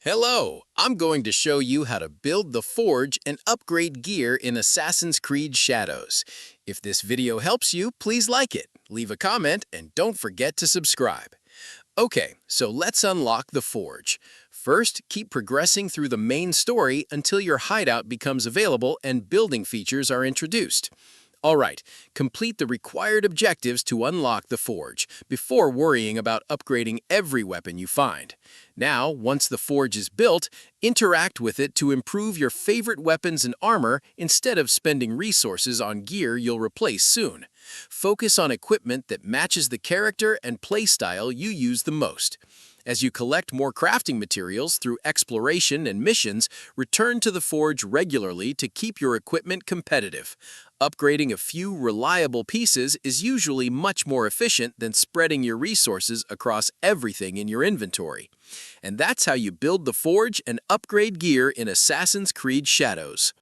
Hello, I'm going to show you how to build the forge and upgrade gear in Assassin's Creed Shadows. If this video helps you, please like it, leave a comment, and don't forget to subscribe. Okay, so let's unlock the forge. First, keep progressing through the main story until your hideout becomes available and building features are introduced. Alright, complete the required objectives to unlock the forge, before worrying about upgrading every weapon you find. Now, once the forge is built, interact with it to improve your favorite weapons and armor instead of spending resources on gear you'll replace soon. Focus on equipment that matches the character and playstyle you use the most. As you collect more crafting materials through exploration and missions, return to the forge regularly to keep your equipment competitive. Upgrading a few reliable pieces is usually much more efficient than spreading your resources across everything in your inventory. And that's how you build the forge and upgrade gear in Assassin's Creed Shadows.